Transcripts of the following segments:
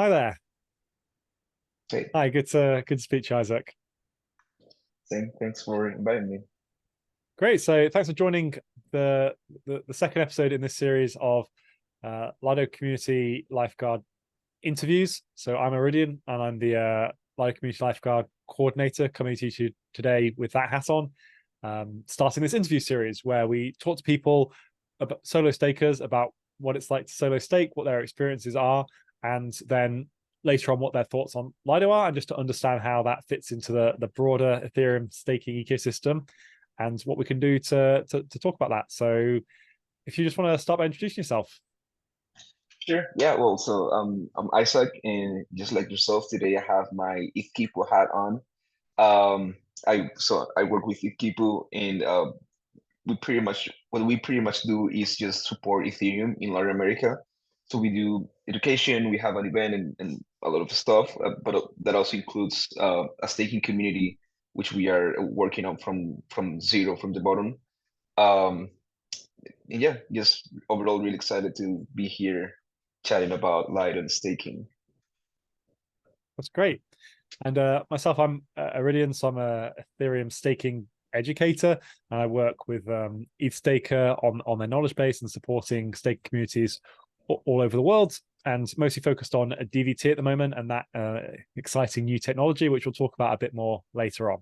Hi there. Okay, Hi, good to speak to you, Isaac. thanks for inviting me. Great. So thanks for joining the second episode in this series of Lido Community Lifeguard interviews. So I'm Eridian and I'm the Lido Community Lifeguard Coordinator coming to you today with that hat on, starting this interview series where we talk to people about solo stakers about what it's like to solo stake, what their experiences are, and then later on what their thoughts on Lido are, and just to understand how that fits into the broader Ethereum staking ecosystem and what we can do to talk about that. So if you just want to start by introducing yourself. Sure. Yeah, well, I'm Isaac, and just like yourself, today I have my Ifkipu hat on. I work with Ifkipu, and we pretty much what we pretty much do is just support Ethereum in Latin America. So we do education, we have an event, and a lot of stuff, but that also includes a staking community, which we are working on from zero, from the bottom. Um, and yeah, just overall really excited to be here chatting about light and staking. That's great. And myself, I'm Eridian, so I'm a Ethereum staking educator, and I work with ETH Staker on their knowledge base and supporting stake communities all over the world, and mostly focused on a DVT at the moment and that exciting new technology, which we'll talk about a bit more later on.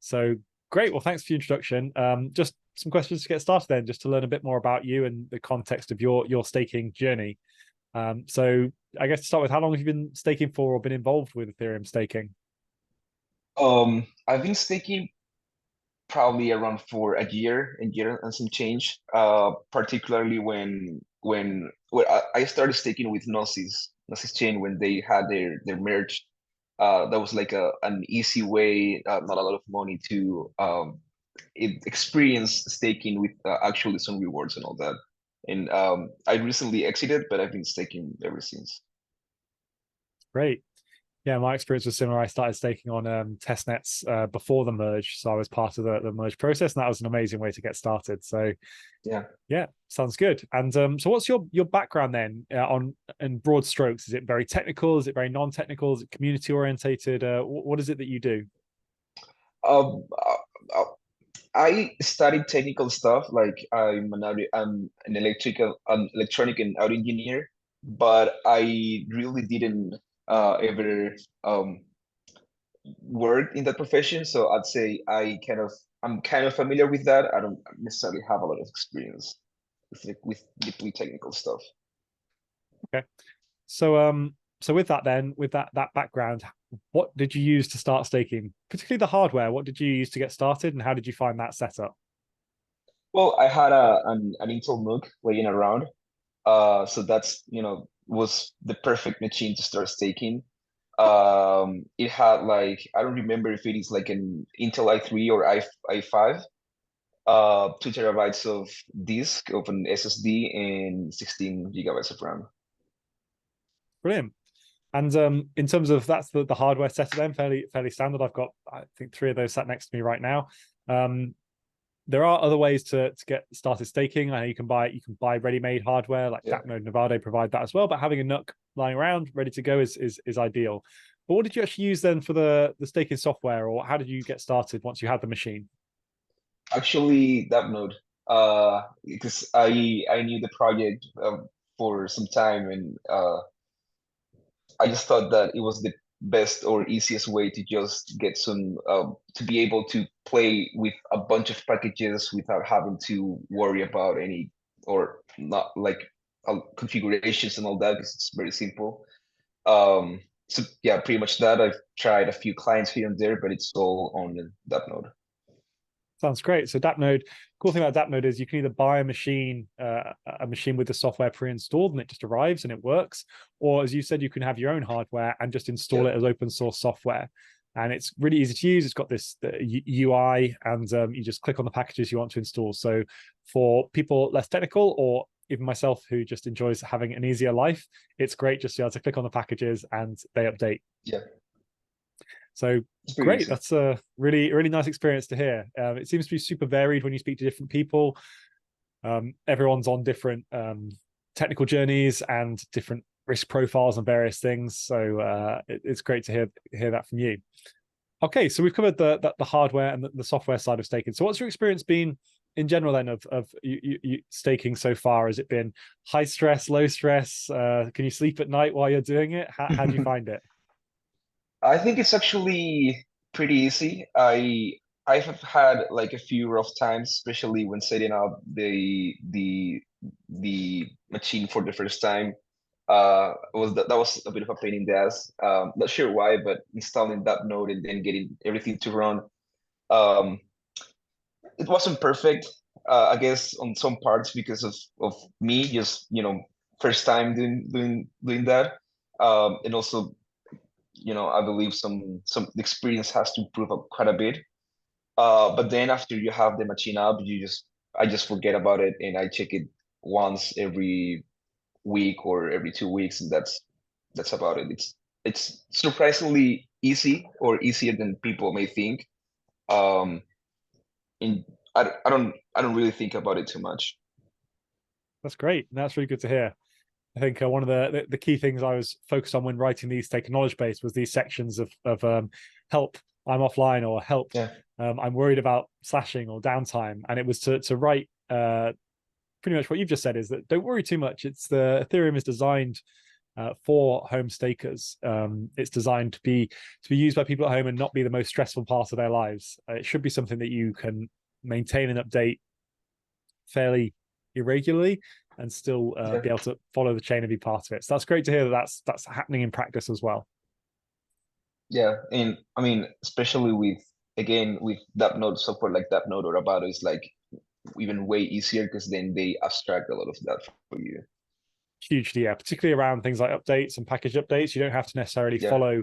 So great. Well, thanks for your introduction. Just some questions to get started then, just to learn a bit more about you and the context of your staking journey. So I guess to start with, how long have you been staking for or been involved with Ethereum staking? I've been staking probably around for a year and some change. Particularly when I started staking with Gnosis chain when they had their merge. That was like an easy way, not a lot of money to experience staking with actually some rewards and all that. And I recently exited, but I've been staking ever since. Great. Yeah, my experience was similar. I started staking on test nets before the merge, so I was part of the merge process, and that was an amazing way to get started. So Yeah. yeah, sounds good. And so what's your background then on in broad strokes? Is it very technical? Is it very non-technical? Is it community orientated? What is it that you do? Um, I studied technical stuff. Like I'm an electronic and audio engineer, but I really didn't ever work in that profession. So I'd say I'm kind of familiar with that. I don't necessarily have a lot of experience with deeply technical stuff. Okay. So so with that then, with that background, what did you use to start staking? Particularly the hardware. What did you use to get started, and how did you find that setup? Well, I had an Intel NUC laying around. So that's, was the perfect machine to start staking. It had like, I don't remember if it is like an Intel i3 or i5, 2 terabytes of disk of an SSD and 16 gigabytes of RAM. Brilliant. And in terms of that's the hardware setup, then fairly standard. I've got I think three of those sat next to me right now. Um, there are other ways to get started staking. I know you can buy ready-made hardware like Yeah. DappNode and Nevada provide that as well. But having a NUC lying around ready to go is ideal. But what did you actually use then for the staking software, or how did you get started once you had the machine? Actually, DappNode, because I knew the project for some time, and I just thought that it was the best or easiest way to just get some to be able to play with a bunch of packages without having to worry about any or not like configurations and all that, because it's very simple. So yeah, pretty much that. I've tried a few clients here and there, but it's all on that node. Sounds great. So DappNode, cool thing about DappNode is you can either buy a machine with the software pre-installed and it just arrives and it works, or as you said, you can have your own hardware and just install Yeah. it as open source software. And it's really easy to use. It's got this UI, and you just click on the packages you want to install. So for people less technical, or even myself who just enjoys having an easier life, it's great just to be able to click on the packages and they update. Yeah, So it's pretty great. easy. That's a really nice experience to hear. It seems to be super varied when you speak to different people. Everyone's on different technical journeys and different risk profiles and various things. So it's great to hear that from you. Okay, so we've covered the hardware and the software side of staking. So what's your experience been in general then of you staking so far? Has it been high stress, low stress? Can you sleep at night while you're doing it? How do you find it? I think it's actually pretty easy. I have had like a few rough times, especially when setting up the machine for the first time. That was a bit of a pain in the ass. Not sure why, but installing that node and then getting everything to run. Um, it wasn't perfect, I guess, on some parts because of me just first time doing that, and also I believe some experience has to improve up quite a bit. But then after you have the machine up, I just forget about it and I check it once every week or every 2 weeks, and that's about it. It's surprisingly easy, or easier than people may think. Um, and I don't really think about it too much. That's great. That's really good to hear. I think one of the key things I was focused on when writing these Stake Knowledge Base was these sections of help, I'm offline, or help, Yeah. I'm worried about slashing or downtime. And it was to write pretty much what you've just said, is that don't worry too much. It's the Ethereum is designed for home stakers. It's designed to be used by people at home and not be the most stressful part of their lives. It should be something that you can maintain and update fairly irregularly and still be able to follow the chain and be part of it. So that's great to hear that that's happening in practice as well. Yeah, and I mean, especially with DappNode software like DappNode or Abato is like even way easier because then they abstract a lot of that for you. Hugely, yeah, particularly around things like updates and package updates. You don't have to necessarily follow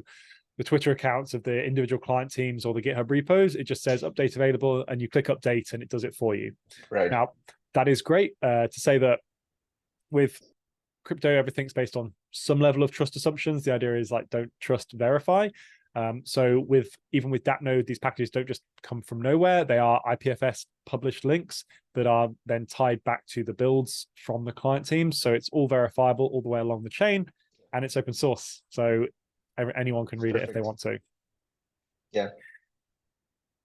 the Twitter accounts of the individual client teams or the GitHub repos. It just says update available and you click update and it does it for you. Right. Now, that is great to say that with crypto, everything's based on some level of trust assumptions. The idea is like, don't trust, verify. So even with DappNode, these packages don't just come from nowhere. They are IPFS published links that are then tied back to the builds from the client teams. So it's all verifiable all the way along the chain, and it's open source. So anyone can read it if they want to. Yeah.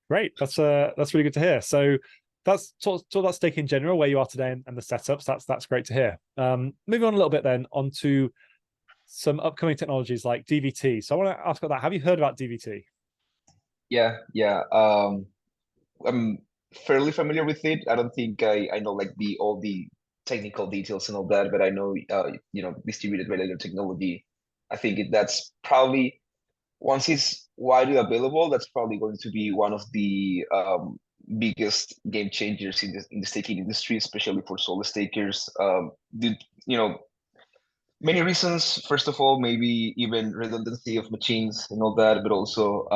Great. That's really good to hear. So that's talk about stake in general, where you are today and the setups. That's great to hear. Moving on a little bit then onto some upcoming technologies like DVT. So I want to ask about that. Have you heard about DVT? Yeah. I'm fairly familiar with it. I don't think I know like all the technical details and all that, but I know distributed ledger technology. I think that's probably, once it's widely available, that's probably going to be one of the biggest game changers in the staking industry, especially for solo stakers. You know, many reasons. First of all, maybe even redundancy of machines and all that, but also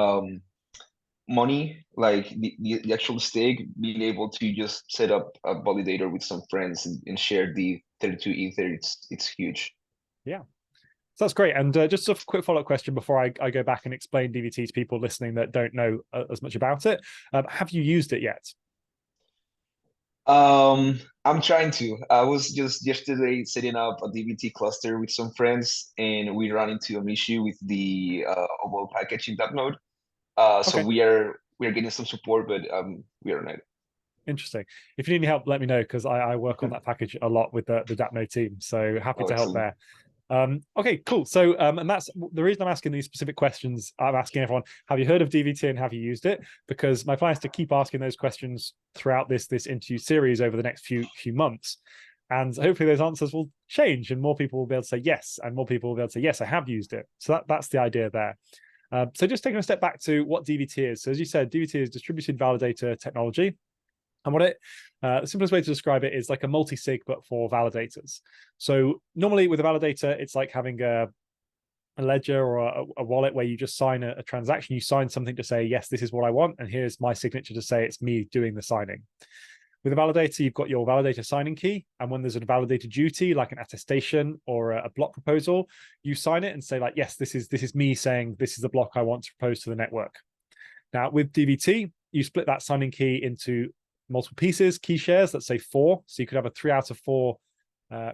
money, like the actual stake, being able to just set up a validator with some friends and share the 32 ether. It's huge. Yeah. So that's great. And just a quick follow-up question before I go back and explain DVT to people listening that don't know as much about it. Have you used it yet? I'm trying to. I was just yesterday setting up a DBT cluster with some friends, and we ran into an issue with the overall package in DappNode. So Okay. we're getting some support, but we are not. Interesting. If you need any help, let me know, because I work on that package a lot with the DappNode team. So happy to help Excellent. there. Okay, cool. So, and that's the reason I'm asking these specific questions. I'm asking everyone, have you heard of DVT and have you used it? Because my plan is to keep asking those questions throughout this interview series over the next few months. And hopefully those answers will change and more people will be able to say yes, and more people will be able to say, yes, I have used it. So that's the idea there. So just taking a step back to what DVT is. So as you said, DVT is distributed validator technology. And what the simplest way to describe it is like a multi-sig, but for validators. So normally with a validator, it's like having a ledger or a wallet where you just sign a transaction. You sign something to say, yes, this is what I want. And here's my signature to say it's me doing the signing. With a validator, you've got your validator signing key. And when there's a validator duty, like an attestation or a block proposal, you sign it and say like, yes, this is me saying this is the block I want to propose to the network. Now with DVT, you split that signing key into multiple pieces, key shares, let's say 4. So you could have a 3 out of 4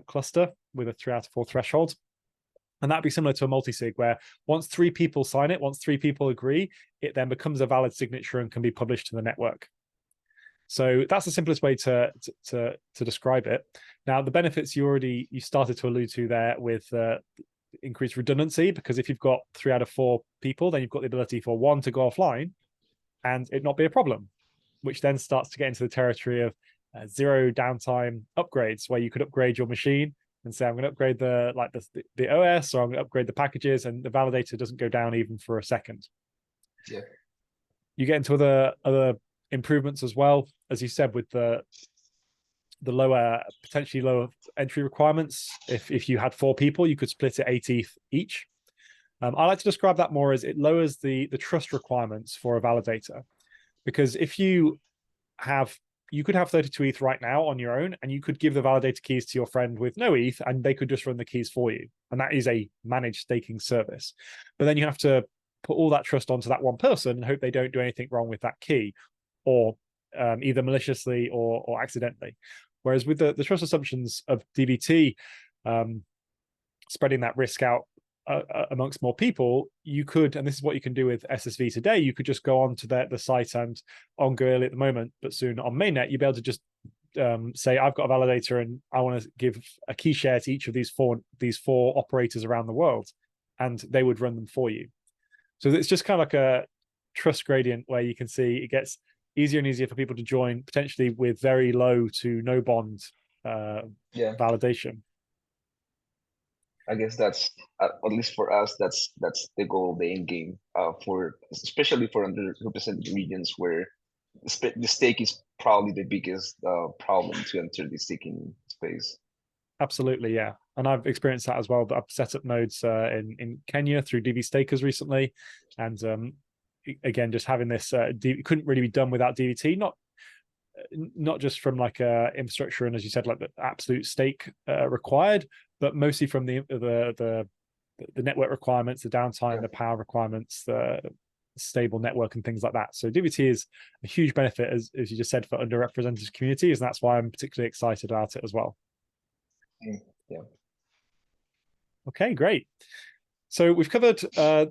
cluster with a 3 out of 4 threshold. And that'd be similar to a multi-sig, where once 3 people sign it, once 3 people agree, it then becomes a valid signature and can be published to the network. So that's the simplest way to describe it. Now, the benefits you started to allude to there with increased redundancy, because if you've got 3 out of 4 people, then you've got the ability for one to go offline and it not be a problem, which then starts to get into the territory of zero downtime upgrades, where you could upgrade your machine and say, I'm going to upgrade the OS, or I'm going to upgrade the packages, and the validator doesn't go down even for a second. Yeah. You get into other improvements as well, as you said, with the potentially lower entry requirements. If you had 4 people, you could split it 8 ETH each. I like to describe that more as it lowers the trust requirements for a validator, because if you could have 32 ETH right now on your own, and you could give the validator keys to your friend with no ETH, and they could just run the keys for you. And that is a managed staking service. But then you have to put all that trust onto that one person and hope they don't do anything wrong with that key, or either maliciously or accidentally. Whereas with the trust assumptions of DVT, spreading that risk out amongst more people, you could, and this is what you can do with SSV today, you could just go on to the site, and on Go early at the moment, but soon on mainnet, you'll be able to just say, I've got a validator and I want to give a key share to each of these four operators around the world, and they would run them for you. So it's just kind of like a trust gradient where you can see it gets easier and easier for people to join, potentially with very low to no bond validation. I guess that's at least for us, that's the goal, the end game, for especially for underrepresented regions where the stake is probably the biggest problem to enter the staking space. Absolutely, yeah, and I've experienced that as well. But I've set up nodes in Kenya through DV Stakers recently, and again, just having this it couldn't really be done without DVT. Not just from like infrastructure and, as you said, like the absolute stake required, but mostly from the network requirements, the downtime, the power requirements, the stable network, and things like that. So DVT is a huge benefit, as you just said, for underrepresented communities, and that's why I'm particularly excited about it as well. Yeah. Okay, great. So we've covered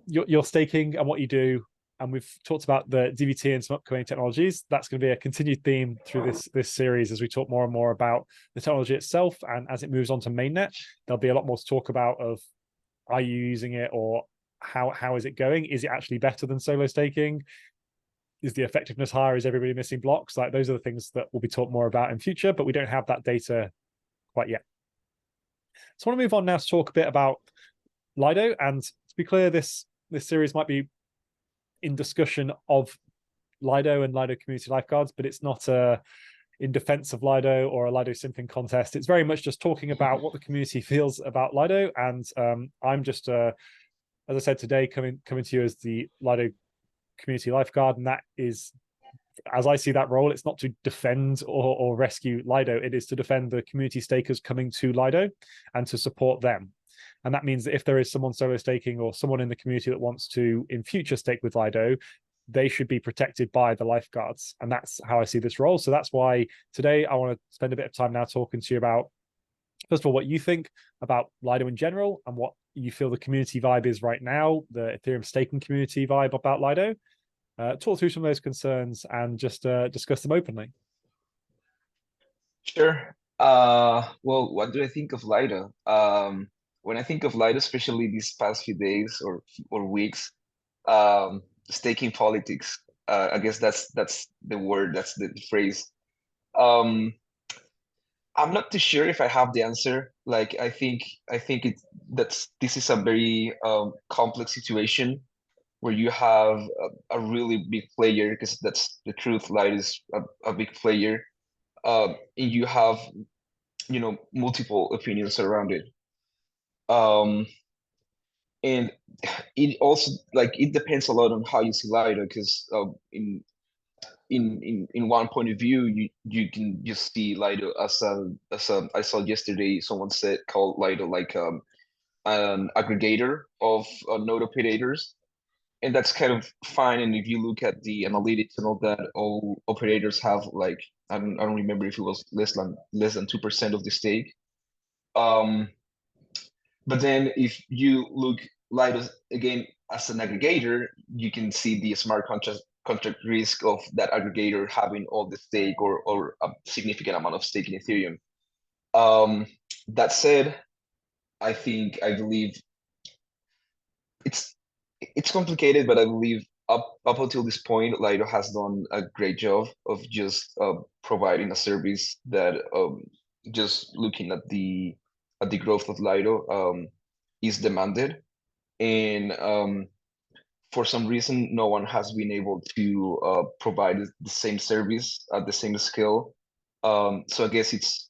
your staking and what you do, and we've talked about the DVT and some upcoming technologies. That's going to be a continued theme through this series as we talk more and more about the technology itself, and as it moves on to mainnet, there'll be a lot more to talk about of, are you using it, or how is it going? Is it actually better than solo staking? Is the effectiveness higher? Is everybody missing blocks? Like, those are the things that will be talked more about in future, but we don't have that data quite yet. So I want to move on now to talk a bit about Lido. And to be clear, this series might be in discussion of Lido and Lido Community Lifeguards, but it's not in defense of Lido or a Lido simping contest. It's very much just talking about what the community feels about Lido. And I'm just, as I said today, coming to you as the Lido Community Lifeguard, and that is, as I see that role, it's not to defend or rescue Lido. It is to defend the community stakers coming to Lido and to support them. And that means that if there is someone solo staking or someone in the community that wants to in future stake with Lido, they should be protected by the lifeguards. And that's how I see this role. So that's why today I want to spend a bit of time now talking to you about, first of all, what you think about Lido in general and what you feel the community vibe is right now, the Ethereum staking community vibe about Lido. Talk through some of those concerns and just discuss them openly. Sure. Well, what do I think of Lido? When I think of Lido, especially these past few days or weeks, staking politics. I guess that's the word, that's the phrase. I'm not too sure if I have the answer. Like, I think this is a very complex situation where you have a really big player, because that's the truth. Lido is a big player, and you have multiple opinions around it. And it also, like, it depends a lot on how you see Lido, because in one point of view, you can just see Lido as a I saw yesterday someone called Lido like an aggregator of node operators, and that's kind of fine. And if you look at the analytics and all that, all operators have, like, I don't remember if it was less than 2% of the stake. But then if you look Lido again as an aggregator, you can see the smart contract risk of that aggregator having all the stake or a significant amount of stake in Ethereum. That said, I believe it's it's complicated, but I believe up until this point, Lido has done a great job of just providing a service that just looking at the growth of Lido is demanded, and for some reason, no one has been able to provide the same service at the same scale. So I guess it's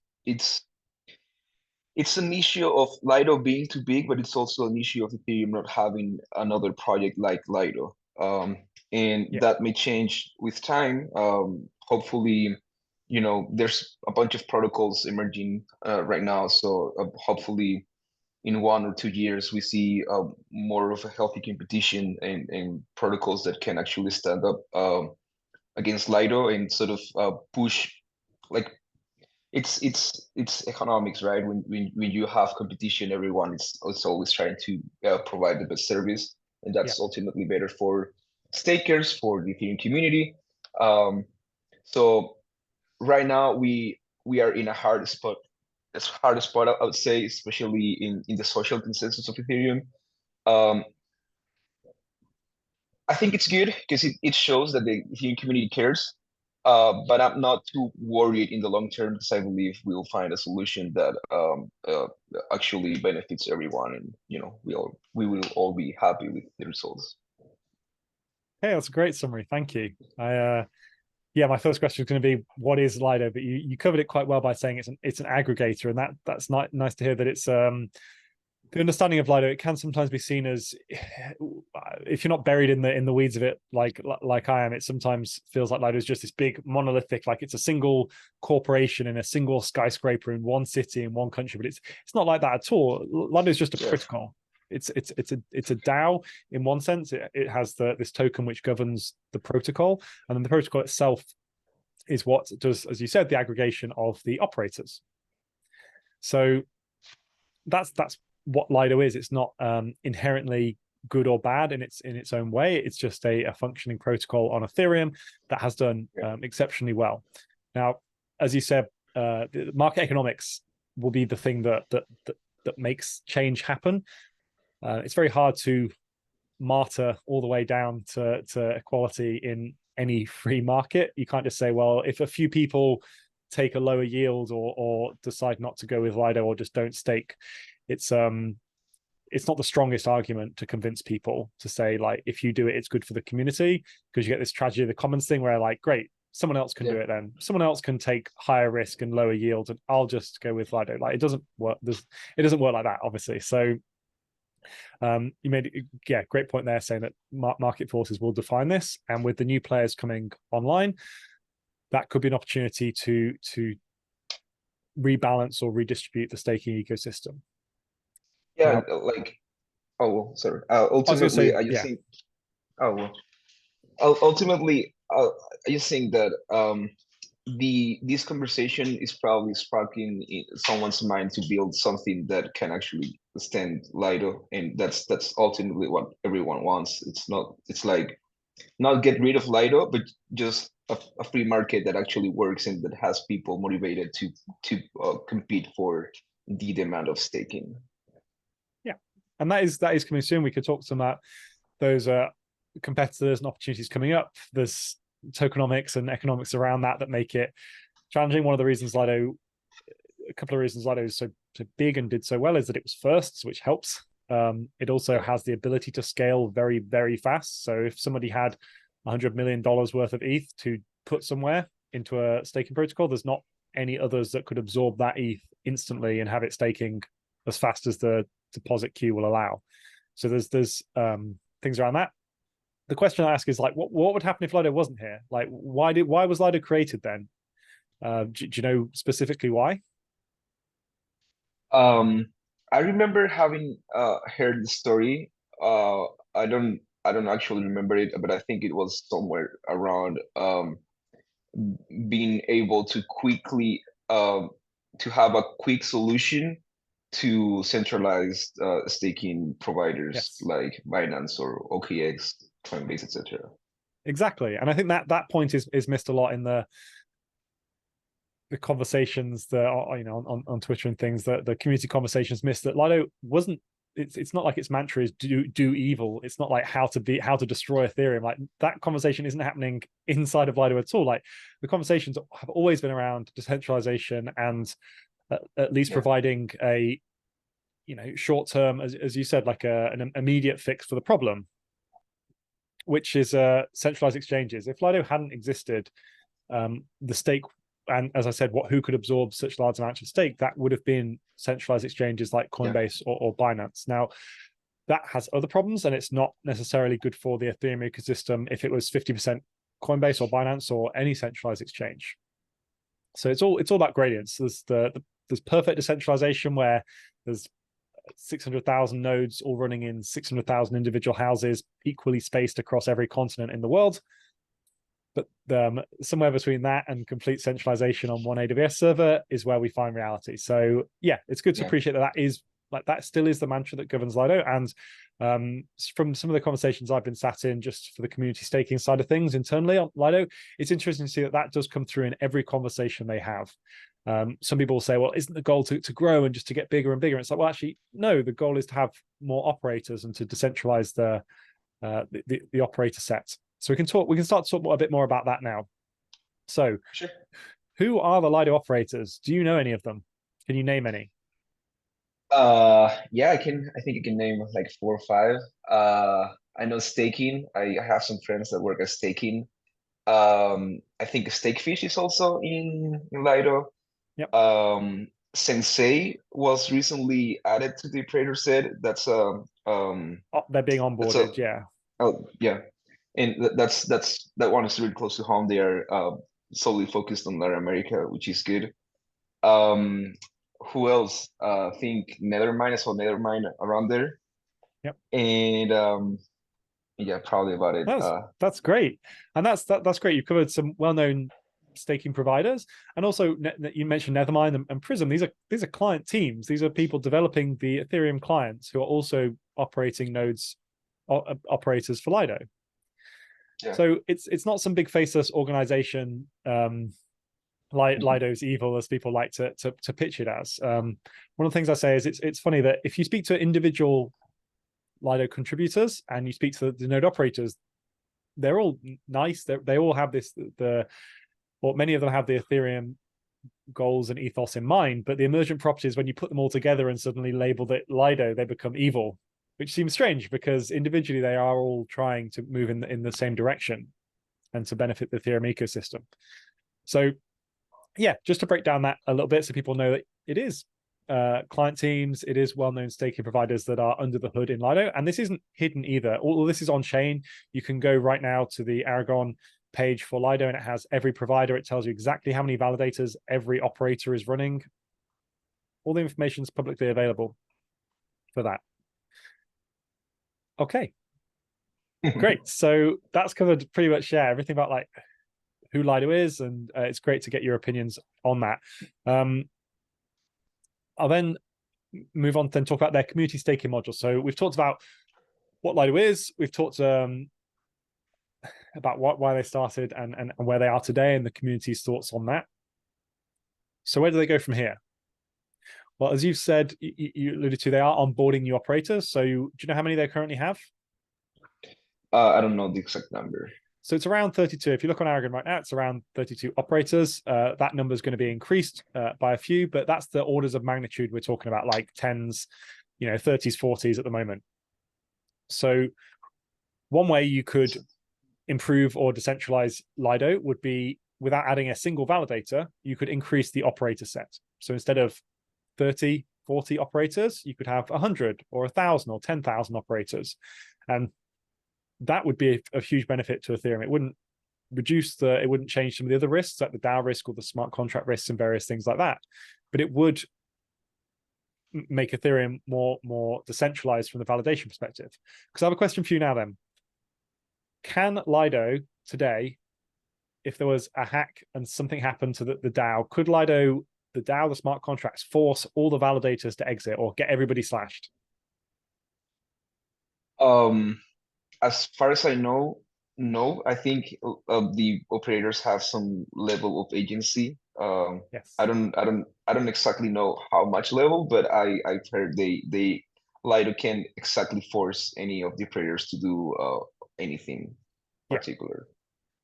an issue of Lido being too big, but it's also an issue of Ethereum not having another project like Lido. And Yeah. that may change with time. Hopefully, there's a bunch of protocols emerging right now. So hopefully, in 1 or 2 years, we see more of a healthy competition and protocols that can actually stand up against Lido and sort of push like it's economics, right? When you have competition, everyone is always trying to provide the best service, and Yeah. that's ultimately better for stakers, for the Ethereum community. Um, so right now we are in a hard spot. It's hard spot, I would say, especially in the social consensus of Ethereum. Um, I think it's good because it shows that the Ethereum community cares. But I'm not too worried in the long term because I believe we'll find a solution that actually benefits everyone, and we will all be happy with the results. Hey, that's a great summary. Thank you. Yeah, my first question is going to be what is Lido, but you covered it quite well by saying it's an aggregator, and that's not nice to hear that it's the understanding of Lido. It can sometimes be seen as, if you're not buried in the weeds of it like I am, it sometimes feels like Lido is just this big monolithic, like it's a single corporation in a single skyscraper in one city in one country, but it's not like that at all. Lido is just a protocol. It's a DAO in one sense. It has this token which governs the protocol, and then the protocol itself is what does, as you said, the aggregation of the operators. So that's what Lido is. It's not inherently good or bad in its own way. It's just a functioning protocol on Ethereum that has done exceptionally well. Now, as you said, the market economics will be the thing that makes change happen. It's very hard to martyr all the way down to equality in any free market. You can't just say, well, if a few people take a lower yield or decide not to go with Lido or just don't stake, it's not the strongest argument to convince people to say, like, if you do it, it's good for the community, because you get this tragedy of the commons thing where, like, great, someone else can do it then. Someone else can take higher risk and lower yields, and I'll just go with Lido. Like, it doesn't work. It doesn't work like that, obviously. So you made great point there, saying that market forces will define this, and with the new players coming online, that could be an opportunity to rebalance or redistribute the staking ecosystem. Yeah, Now, like, oh, well, sorry. I was going to Ultimately, say, I just think, oh, well, ultimately, I just think that this conversation is probably sparking in someone's mind to build something that can actually stand Lido, and that's ultimately what everyone wants. It's like not get rid of Lido, but just a free market that actually works and that has people motivated to compete for the demand of staking. yeah, and that is coming soon. We could talk some about those competitors and opportunities coming up. There's tokenomics and economics around that make it challenging. One of the reasons Lido, a couple of reasons Lido is so big and did so well is that it was first, which helps. It also has the ability to scale very, very fast. So if somebody had $100 million worth of ETH to put somewhere into a staking protocol, there's not any others that could absorb that ETH instantly and have it staking as fast as the deposit queue will allow. So there's things around that. The question I ask is, like, what would happen if Lido wasn't here? Like, why was Lido created then? Do you know specifically why? I remember having heard the story. I don't actually remember it, but I think it was somewhere around being able to quickly to have a quick solution to centralized staking providers Yes, like Binance or OKX, Coinbase, etc. exactly. And I think that that point is missed a lot in the conversations that are, you know, on Twitter and things, that the community conversations missed, that Lido wasn't, it's not like its mantra is do evil. It's not like how to destroy Ethereum. Like, that conversation isn't happening inside of Lido at all. Like, the conversations have always been around decentralization and at least Yeah, providing a, you know, short term, as you said, like an immediate fix for the problem, which is centralized exchanges. If Lido hadn't existed, the stake, and as I said, who could absorb such large amounts of stake, that would have been centralized exchanges like yeah, Coinbase or Binance. Now, that has other problems, and it's not necessarily good for the Ethereum ecosystem if it was 50% Coinbase or Binance or any centralized exchange. So it's all about gradients. There's perfect decentralization where there's 600,000 nodes all running in 600,000 individual houses, equally spaced across every continent in the world. But somewhere between that and complete centralization on one AWS server is where we find reality. So yeah, it's good to yeah. appreciate that that is, like, that still is the mantra that governs Lido. And from some of the conversations I've been sat in just for the community staking side of things internally on Lido, it's interesting to see that that does come through in every conversation they have. Some people will say, well, isn't the goal to grow and just to get bigger and bigger? And it's like, well, actually, no, the goal is to have more operators and to decentralize the operator set. So we can start to talk a bit more about that now. So Sure. who are the Lido operators? Do you know any of them? Can you name any? Yeah, I think I can name like 4 or 5. I know staking. I have some friends that work at staking. I think Stakefish is also in Lido. Yep. Sensei was recently added to the operator set. Oh, they're being That's a onboarded. Yeah. oh yeah, and that one is really close to home. They are solely focused on Latin America, which is good. Um, who else? I think Nethermind. I saw Nethermind around there, Yep. and yeah, probably about it. That's great, and that's great. You've covered some well-known staking providers, and also you mentioned Nethermind and Prism. These are client teams. These are people developing the Ethereum clients who are also operating nodes, operators for Lido. Yeah. So it's not some big faceless organization, Lido's evil, as people like to pitch it as. One of the things I say is it's funny that if you speak to individual Lido contributors and you speak to the node operators, they're all nice. They all have many of them have the Ethereum goals and ethos in mind, but the emergent properties, when you put them all together and suddenly label it Lido, they become evil, which seems strange because individually they are all trying to move in the same direction and to benefit the Ethereum ecosystem. So yeah, just to break down that a little bit so people know that it is client teams, it is well-known staking providers that are under the hood in Lido, and this isn't hidden either. All this is on chain. You can go right now to the Aragon page for Lido, and it has every provider. It tells you exactly how many validators every operator is running. All the information is publicly available for that. Okay, great. So that's covered pretty much, yeah, everything about like who Lido is, and it's great to get your opinions on that. I'll then move on to then talk about their community staking module. So we've talked about what Lido is. We've talked about why they started and where they are today and the community's thoughts on that. So where do they go from here? Well, as you've said, you alluded to, they are onboarding new operators. So do you know how many they currently have? I don't know the exact number. So it's around 32. If you look on Aragon right now, it's around 32 operators. That number is going to be increased by a few, but that's the orders of magnitude we're talking about, like tens, 30s, 40s at the moment. So one way you could improve or decentralize Lido would be, without adding a single validator, you could increase the operator set. So instead of 30, 40 operators, you could have 100 or 1,000 or 10,000 operators. And that would be a huge benefit to Ethereum. It wouldn't it wouldn't change some of the other risks, like the DAO risk or the smart contract risks and various things like that. But it would make Ethereum more decentralized from the validation perspective. Because I have a question for you now then. Can Lido today, if there was a hack and something happened to the DAO, could Lido the DAO, the smart contracts, force all the validators to exit or get everybody slashed? As far as I know, no. I think the operators have some level of agency. Yes. I don't exactly know how much level, but I've heard they Lido can exactly force any of the operators to do anything Yeah. particular.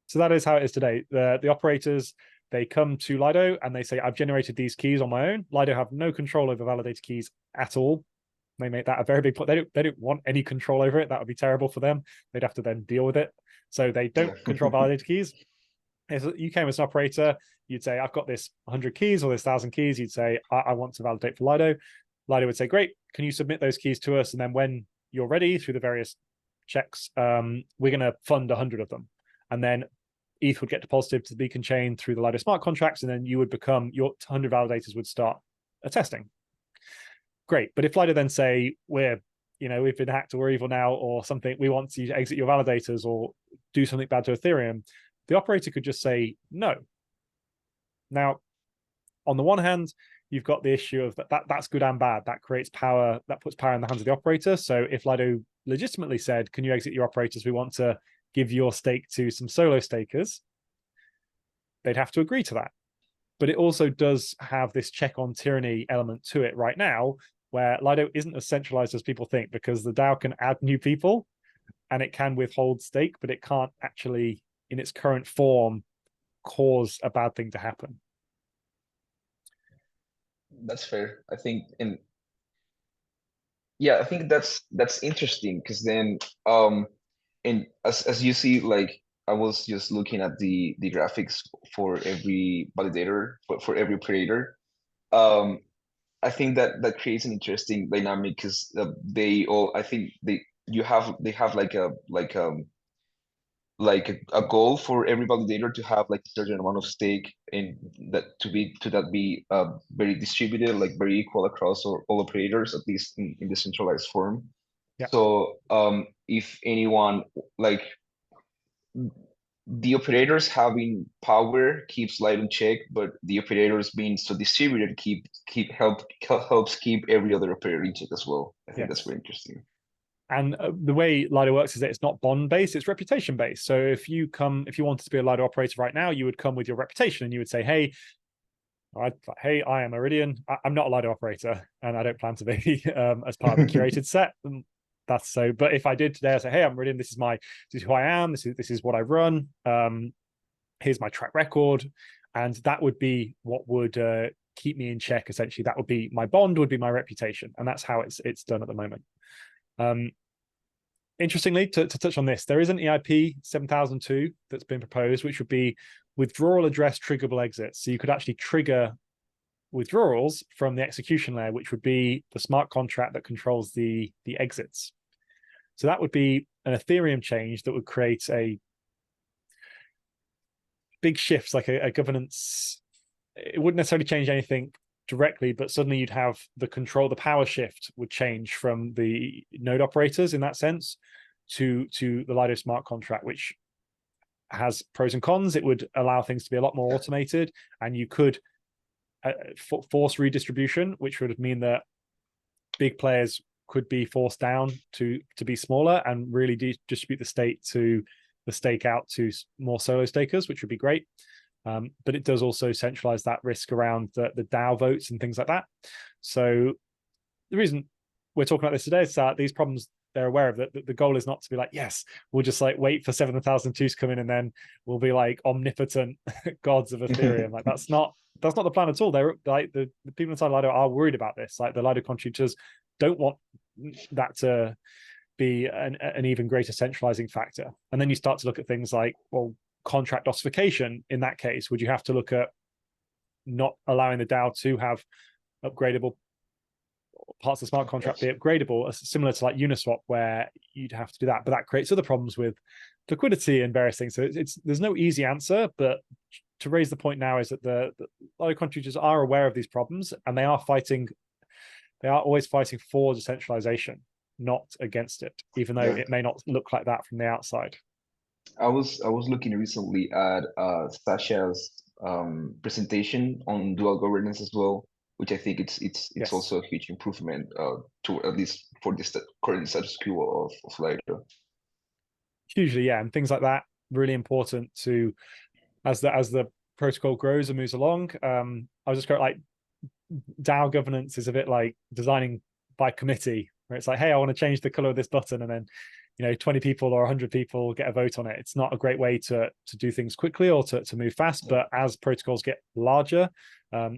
So that is how it is today. The operators, they come to Lido and they say, I've generated these keys on my own. Lido have no control over validator keys at all. They make that a very big point. They don't want any control over it. That would be terrible for them. They'd have to then deal with it. So they don't control validator keys. If you came as an operator, you'd say, I've got this 100 keys or this 1,000 keys. You'd say, I want to validate for Lido. Lido would say, great, can you submit those keys to us? And then when you're ready through the various checks, we're going to fund 100 of them. And then ETH would get deposited to the beacon chain through the Lido smart contracts, and then you would become, your 100 validators would start testing. Great. But if Lido then say, we've been hacked or we're evil now or something, we want you to exit your validators or do something bad to Ethereum, the operator could just say no. Now, on the one hand, you've got the issue of that's good and bad. That creates power, that puts power in the hands of the operator. So if Lido legitimately said, can you exit your operators? We want to give your stake to some solo stakers, they'd have to agree to that. But it also does have this check on tyranny element to it right now, where Lido isn't as centralized as people think, because the DAO can add new people and it can withhold stake, but it can't actually, in its current form, cause a bad thing to happen. That's fair. I think, and yeah, I think that's interesting because then and as you see, like I was just looking at the graphics for every validator for every operator. I think that creates an interesting dynamic because they all, I think they have like a goal for every validator to have like a certain amount of stake in that to be very distributed, like very equal across all operators, at least in the centralized form. Yeah. So if anyone, like the operators having power keeps Light in check, but the operators being so distributed helps keep every other operator in check as well. I think that's Yes. very interesting. And the way Lido works is that it's not bond based, it's reputation based. So if you wanted to be a Lido operator right now, you would come with your reputation and you would say, hey, I am Eridian. I'm not a Lido operator and I don't plan to be as part of the curated set. And that's so. But if I did today, I say, hey, I'm Eridian. This is who I am. This is what I run. Here's my track record, and that would be what would keep me in check. Essentially, that would be my bond, would be my reputation, and that's how it's done at the moment. Interestingly, to touch on this, there is an EIP 7002 that's been proposed, which would be withdrawal address triggerable exits. So you could actually trigger withdrawals from the execution layer, which would be the smart contract that controls the exits. So that would be an Ethereum change that would create a big shift, like a governance. It wouldn't necessarily change anything directly, but suddenly you'd have the power shift would change from the node operators in that sense to the Lido smart contract, which has pros and cons. It would allow things to be a lot more automated, and you could force redistribution, which would mean that big players could be forced down to be smaller and really distribute the stake out to more solo stakers, which would be great. But it does also centralize that risk around the DAO votes and things like that. So the reason we're talking about this today is that these problems, they're aware of that. The goal is not to be like, yes, we'll just like wait for 7002 to come in and then we'll be like omnipotent gods of Ethereum. Like that's not the plan at all. They're like the people inside Lido are worried about this. Like the Lido contributors don't want that to be an even greater centralizing factor. And then you start to look at things like, well, contract ossification. In that case, would you have to look at not allowing the DAO to have upgradable parts of the smart contract be upgradable, similar to like Uniswap, where you'd have to do that, but that creates other problems with liquidity and various things. So there's no easy answer, but to raise the point now is that the Lido contributors are aware of these problems and they are always fighting for decentralization, not against it, even though it may not look like that from the outside. I was looking recently at Sasha's presentation on dual governance as well, which I think it's Yes, also a huge improvement to at least for the current status quo of Lido. hugely, yeah, and things like that really important to as the protocol grows and moves along. I was just going like DAO governance is a bit like designing by committee, where it's like, hey, I want to change the color of this button, and then 20 people or 100 people get a vote on it. It's not a great way to do things quickly or to move fast. But as protocols get larger,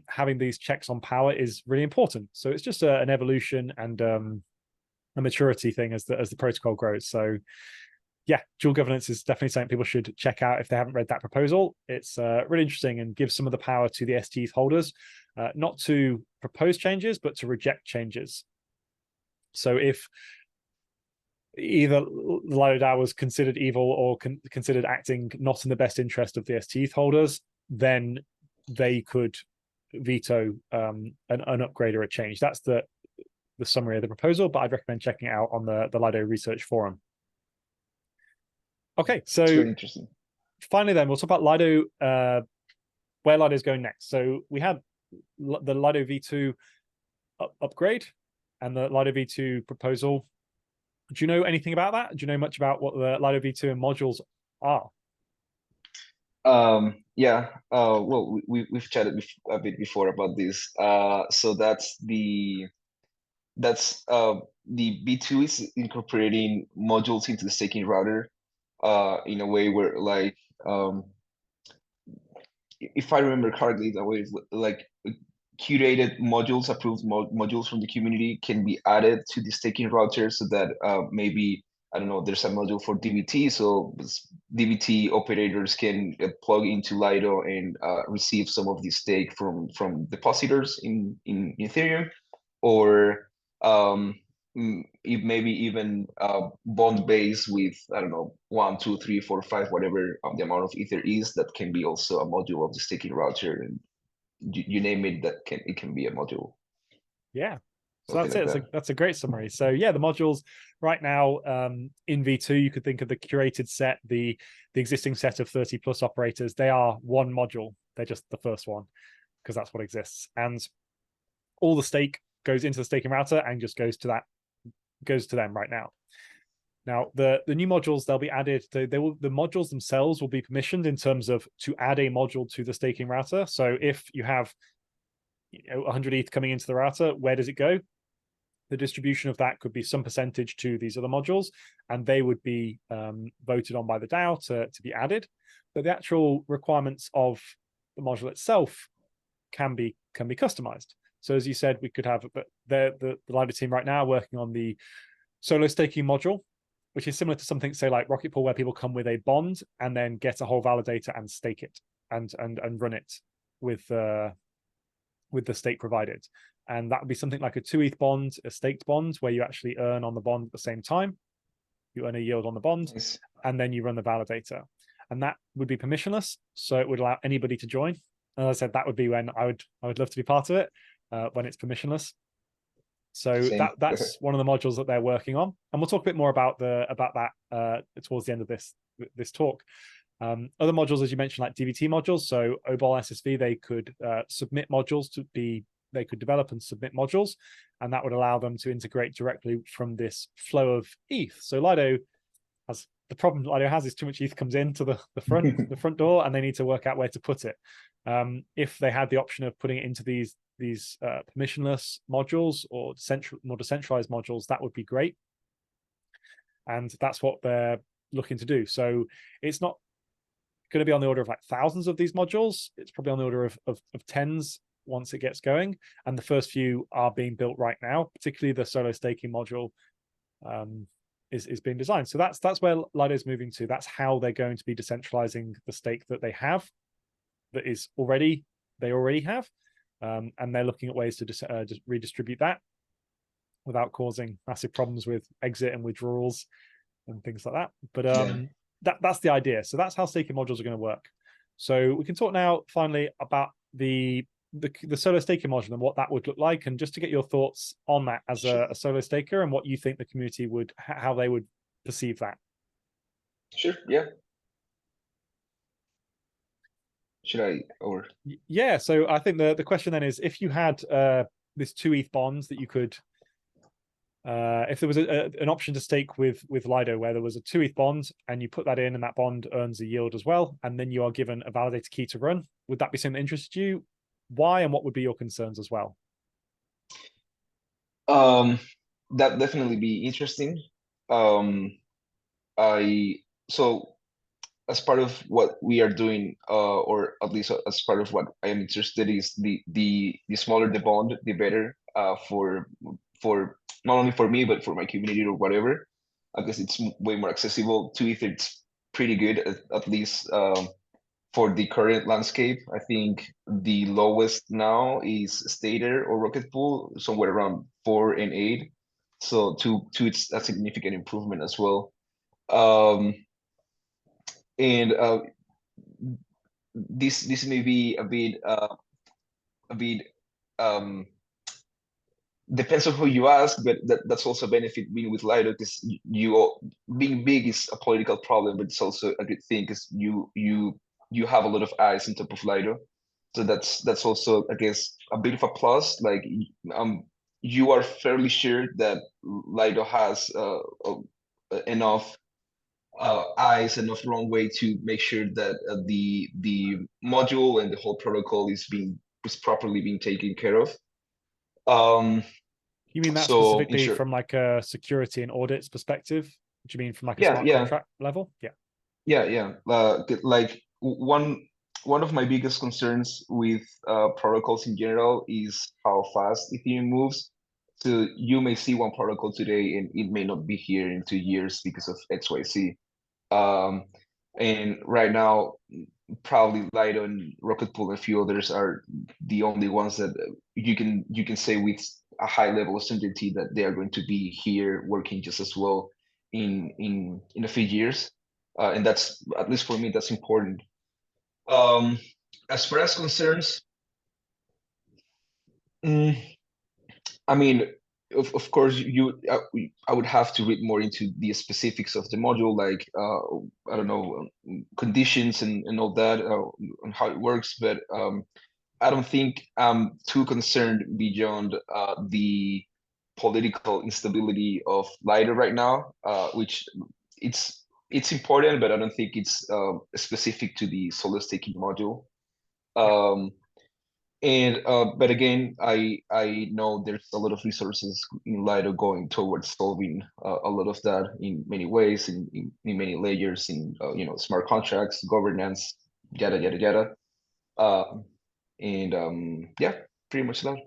having these checks on power is really important. So it's just an evolution and a maturity thing as the protocol grows. So yeah, dual governance is definitely something people should check out if they haven't read that proposal. It's really interesting and gives some of the power to the STETH holders, not to propose changes, but to reject changes. So if either Lido DAO was considered evil or considered acting not in the best interest of the STETH holders, then they could veto an upgrade or a change. That's the summary of the proposal, but I'd recommend checking it out on the Lido research forum. Okay, so it's really interesting. Finally, then we'll talk about Lido, where Lido is going next. So we had the Lido v2 upgrade and the Lido v2 proposal. Do you know anything about that? Do you know much about what the Lido v2 and modules are? Yeah. Well, we've chatted a bit before about this. So that's the V2 is incorporating modules into the staking router in a way where like if I remember correctly, the way is like curated modules, approved modules from the community can be added to the staking router so that maybe, I don't know, there's a module for DBT, so DBT operators can plug into Lido and receive some of the stake from depositors in Ethereum, or if maybe even bond base with, I don't know, 1, 2, 3, 4, 5, whatever the amount of Ether is, that can be also a module of the staking router, and you name it, it can be a module. Yeah. So Something that's like it. that. That's a great summary. So yeah, the modules right now in V2, you could think of the curated set, the existing set of 30 plus operators. They are one module. They're just the first one because that's what exists. And all the stake goes into the staking router and just goes to them right now. Now, the new modules, they'll be added. The modules themselves will be permissioned in terms of to add a module to the staking router. So if you have 100 ETH coming into the router, where does it go? The distribution of that could be some percentage to these other modules, and they would be voted on by the DAO to be added. But the actual requirements of the module itself can be customized. So as you said, we could have the Lido team right now working on the solo staking module, which is similar to something, say, like Rocket Pool, where people come with a bond and then get a whole validator and stake it and run it with the stake provided. And that would be something like a 2 ETH bond, a staked bond, where you actually earn on the bond at the same time. You earn a yield on the bond, Nice. and then you run the validator. And that would be permissionless, so it would allow anybody to join. And as I said, that would be when I would love to be part of it, when it's permissionless. So Same. that's one of the modules that they're working on, and we'll talk a bit more about that towards the end of this talk. Other modules, as you mentioned, like DBT modules, so OBOL SSV, they could submit modules they could develop and submit modules, and that would allow them to integrate directly from this flow of ETH. So Lido has the problem Lido has is too much ETH comes into the front door, and they need to work out where to put it. If they had the option of putting it into these permissionless modules or more decentralized modules, that would be great. And that's what they're looking to do. So it's not going to be on the order of like thousands of these modules. It's probably on the order of tens once it gets going. And the first few are being built right now, particularly the solo staking module is being designed. So that's where Lido is moving to. That's how they're going to be decentralizing the stake that they have, that is they already have. And they're looking at ways to just redistribute that without causing massive problems with exit and withdrawals and things like that. But that's the idea. So that's how staking modules are going to work. So we can talk now finally about the solo staking module and what that would look like, and just to get your thoughts on that as a solo staker and what you think the community would, how they would perceive that. Sure. Yeah. Should I or Yeah, so I think the question then is, if you had this 2 ETH bonds that you could, if there was an option to stake with Lido where there was a 2 ETH bond and you put that in and that bond earns a yield as well, and then you are given a validator key to run, would that be something that interests you? Why, and what would be your concerns as well? that definitely be interesting. Um, I so as part of what we are doing, or at least as part of what I am interested is the smaller the bond, the better, for not only for me but for my community or whatever. I guess it's way more accessible. To ETH, it's pretty good, at least for the current landscape. I think the lowest now is Stater or Rocket Pool, somewhere around 4 and 8. So two, it's a significant improvement as well. Um, and this may be a bit um depends on who you ask, but that's also a benefit being with Lido, because being big is a political problem, but it's also a good thing because you have a lot of eyes on top of Lido. So that's also, I guess, a bit of a plus. Like you are fairly sure that Lido has enough eyes, enough runway to make sure that the module and the whole protocol is properly being taken care of. Um, You mean that so specifically ensure, from like a security and audits perspective? Do you mean from like a yeah, smart yeah, contract level? Yeah. yeah. Like one of my biggest concerns with protocols in general is how fast Ethereum moves. So you may see one protocol today and it may not be here in 2 years because of XYZ. Um, and right now, probably Lido and Rocket Pool and a few others are the only ones that you can say with a high level of certainty that they are going to be here working just as well in a few years. And that's, at least for me, that's important. Um, as far as concerns, mm, I mean, of course, I would have to read more into the specifics of the module, like I don't know, conditions and all that, and how it works. But I don't think I'm too concerned beyond the political instability of Lido right now, which it's important, but I don't think it's specific to the solo staking module. Yeah. Um, and but again, I know there's a lot of resources in Lido going towards solving a lot of that in many ways, in many layers, in smart contracts, governance, yada yada yada. Uh, and yeah, pretty much that.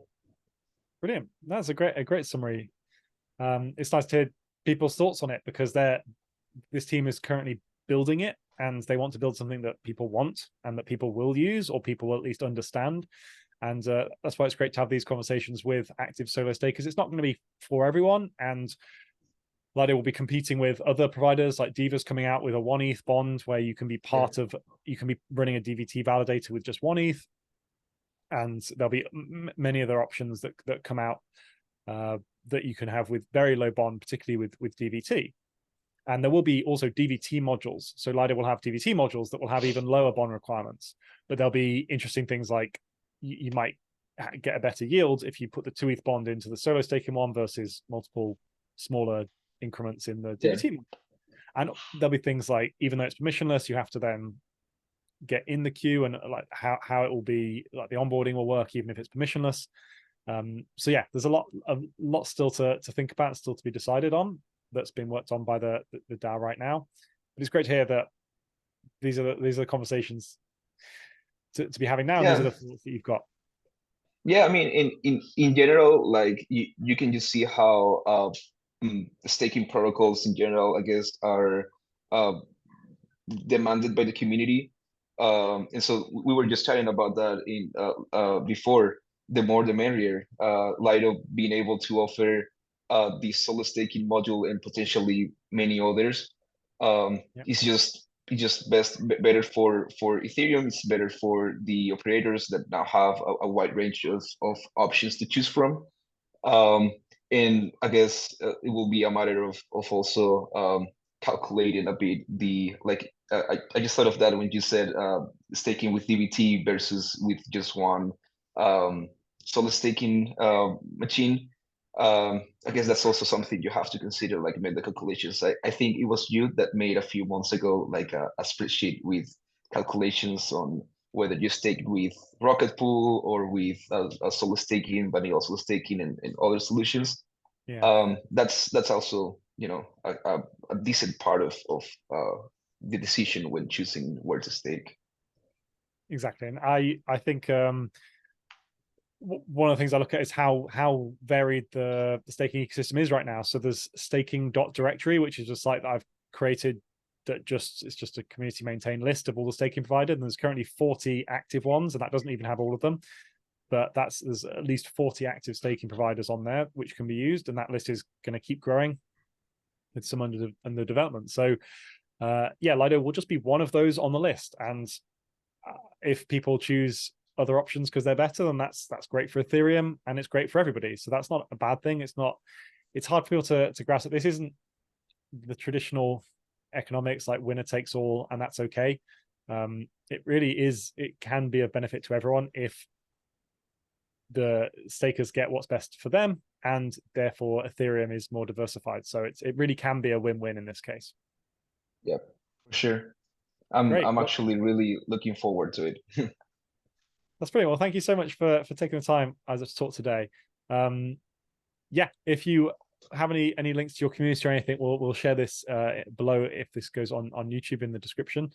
Brilliant. That's a great summary. It's nice to hear people's thoughts on it, because this team is currently building it and they want to build something that people want and that people will use, or people will at least understand. And that's why it's great to have these conversations with active solo stakers. It's not going to be for everyone, and Lido will be competing with other providers, like Diva's coming out with a 1 ETH bond where you can be you can be running a DVT validator with just 1 ETH, and there'll be many other options that come out that you can have with very low bond, particularly with DVT. And there will be also DVT modules. So Lido will have DVT modules that will have even lower bond requirements. But there'll be interesting things like you might get a better yield if you put the 2 ETH bond into the solo staking one versus multiple smaller increments in the Yeah, DVT. And there'll be things like, even though it's permissionless, you have to then get in the queue, and like how it will be, like the onboarding will work even if it's permissionless. So yeah, there's a lot still to think about, still to be decided on, that's being worked on by the DAO right now. But it's great to hear that these are the conversations to be having now, and these are yeah, the thoughts that you've got. yeah. I mean, in general, like you can just see how staking protocols in general, I guess, are uh, demanded by the community. And so we were just chatting about that in before. The more the merrier. Lido being able to offer the solo staking module and potentially many others Yeah. is just better for Ethereum. It's better for the operators that now have a wide range of options to choose from. Um, and I guess it will be a matter of also calculating a bit the, like, I just thought of that when you said staking with DBT versus with just one solid staking machine. I guess that's also something you have to consider, like make the calculations. I think it was you that made a few months ago like a spreadsheet with calculations on whether you stake with Rocket Pool or with a solid staking, vanilla solid staking, and other solutions. Yeah. That's also, you know, a decent part of the decision when choosing where to stake. Exactly. And I think one of the things I look at is how varied the staking ecosystem is right now. So there's staking.directory, which is a site that I've created that it's just a community maintained list of all the staking providers. And there's currently 40 active ones, and that doesn't even have all of them. But there's at least 40 active staking providers on there which can be used, and that list is going to keep growing with some under development. So yeah, Lido will just be one of those on the list. And if people choose other options because they're better, then that's great for Ethereum, and it's great for everybody. So that's not a bad thing. It's hard for people to grasp it. This isn't the traditional economics like winner takes all, and that's okay. It really is. It can be a benefit to everyone if the stakers get what's best for them, and therefore Ethereum is more diversified. So it really can be a win-win in this case. Yep, for sure. Great. I'm actually really looking forward to it. That's brilliant. Well, thank you so much for taking the time as I've talked today. Yeah, if you have any links to your community or anything, we'll share this below if this goes on YouTube in the description.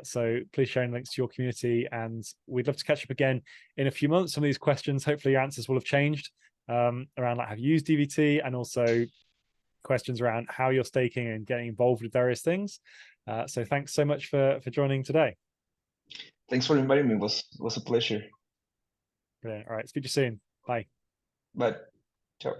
So please share links to your community, and we'd love to catch up again in a few months. Some of these questions, hopefully your answers will have changed around like have you used DVT, and also questions around how you're staking and getting involved with various things. So thanks so much for joining today. Thanks for inviting me. It was a pleasure. Brilliant. All right, speak to you soon. Bye. Bye. Ciao.